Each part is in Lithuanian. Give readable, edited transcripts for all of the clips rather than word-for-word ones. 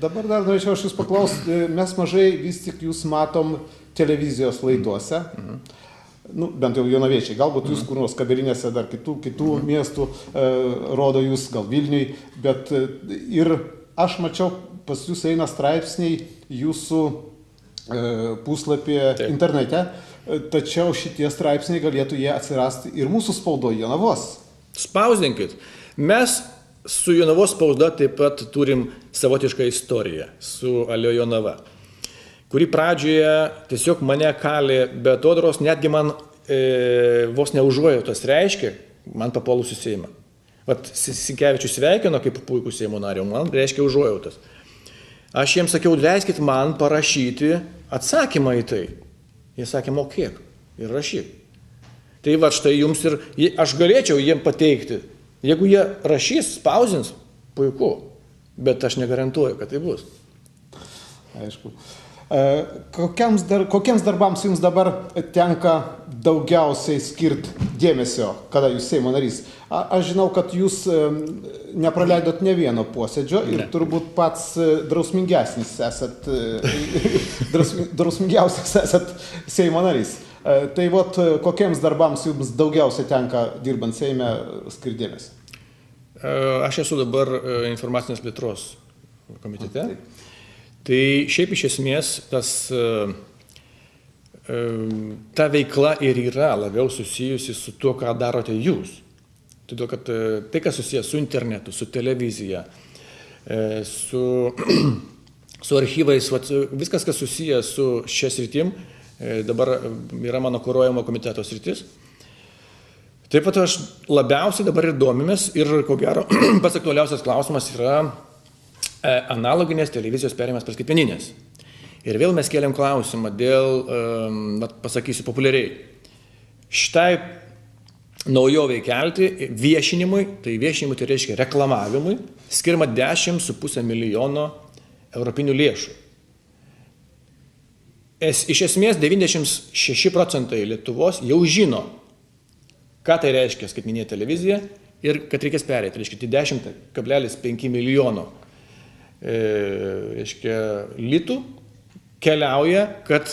Dabar dar norėčiau aš jūs paklausti, mes mažai vis tik jūs matom televizijos laidose. Nu, bent jau jonaviečiai, galbūt jūs kur nors Kaberinėse, dar kitų miestų rodo jūs, gal Vilniui, bet ir aš mačiau, pas jūs eina straipsniai jūsų puslapyje internete, tačiau šitie straipsniai galėtų jie atsirasti ir mūsų spaudoje Jonavos. Spausdinkit. Mes su Jonavos spauda taip pat turim savotišką istoriją su Alio Jonava, kuri pradžioje tiesiog mane kalė be atodros, netgi man vos neužuojautos reiškia, man papolus į Seimą. Vat Sinkevičius sveikino kaip puikų Seimo nario, man reiškia užuojautas. Aš jiems sakiau, leiskit man parašyti atsakymą į tai. Jie sakė, mokėk ir rašyk. Tai va štai jums ir aš galėčiau jiem pateikti. Jeigu jie rašys, spausins, puiku, bet aš negarantuoju, kad tai bus. Aišku. Kokiems darbams jums dabar tenka daugiausiai skirti dėmesio, kada jūs Seimo narys? Aš žinau, kad jūs nepraleidot ne vieno posėdžio ir turbūt pats drausmingiausias esat Seimo narys. Tai vot, kokiems darbams jums daugiausiai tenka dirbant Seime skirti dėmesio? Aš esu dabar informacinės plėtros komitete. Tai šiaip iš esmės ta veikla ir yra labiau susijusi su tuo, ką darote jūs. Todėl, kad tai, kas susijęs su internetu, su televizija, su archyvais, viskas, kas susijęs su šia sritim, dabar yra mano kuruojamo komiteto sritis. Taip pat aš labiausiai dabar ir domimės ir, ko gero, pats aktualiausias klausimas yra analoginės televizijos perėjimas prie skaitmeninės. Ir vėl mes kėlėm klausimą dėl, pasakysiu populiariai, šitai naujoviai kelti viešinimui, tai reiškia reklamavimui, skirma 10,5 milijono europinių lėšų. Iš esmės 96% Lietuvos jau žino, ką tai reiškia skaitmeninė televizija ir kad reikės perėti, reiškia 10,5 milijono litų keliauja, kad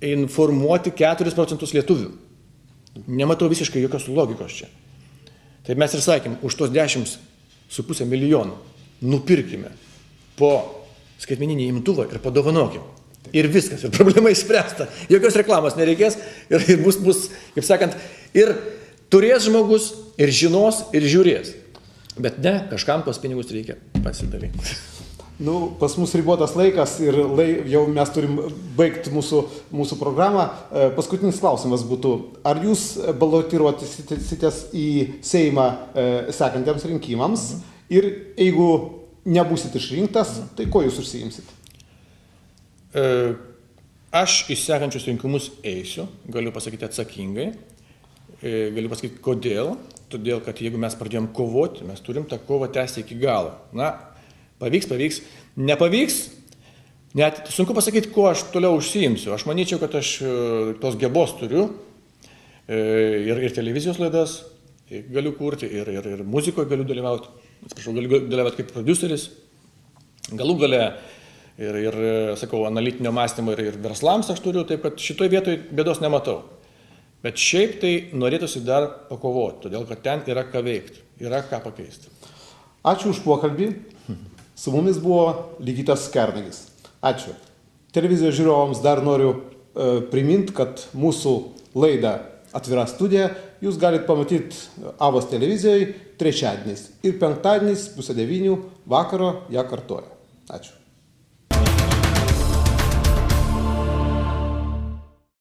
informuoti 4% lietuvių. Nematau visiškai jokios logikos čia. Tai mes ir sakėm, už tos 10,5 milijonų nupirkime po skaitmeninį imtuvą ir padovanokim. Ir viskas, ir problema išspręsta. Jokios reklamos nereikės ir bus, kaip sakant, ir turės žmogus, ir žinos, ir žiūrės. Bet ne, kažkam tos pinigus reikia pasidalinti. Nu, pas mus ribotas laikas ir jau mes turim baigti mūsų programą. Paskutinis klausimas būtų, ar jūs balotiruotysitės į Seimą sekantiems rinkimams ir jeigu nebūsit išrinktas, tai ko jūs užsiimsit? Aš į sekančius rinkimus eisiu, galiu pasakyti atsakingai, galiu pasakyti kodėl, todėl kad jeigu mes pradėjom kovoti, mes turim tą kovą tęsti iki galo. Na, pavyks, nepavyks, net sunku pasakyti, kuo aš toliau užsiimsiu. Aš manyčiau, kad aš tos gebos turiu ir televizijos laidas galiu kurti, ir muzikoje galiu dalyvauti, galiu dalyvauti kaip produceris, galų gale ir sakau, analitinio mąstymo ir verslams aš turiu, taip kad šitoj vietoj bėdos nematau. Bet šiaip tai norėtųsi dar pakovoti, todėl kad ten yra ką veikti, yra ką pakeisti. Ačiū už pokalbį. Su mumis buvo Ligitas Kernagis. Ačiū. Televizijos žiūrovams dar noriu priminti, kad mūsų laidą Atvira studija jūs galite pamatyti Avos televizijoje trečiadieniais ir penktadieniais 8:30 vakaro ją kartoja. Ačiū.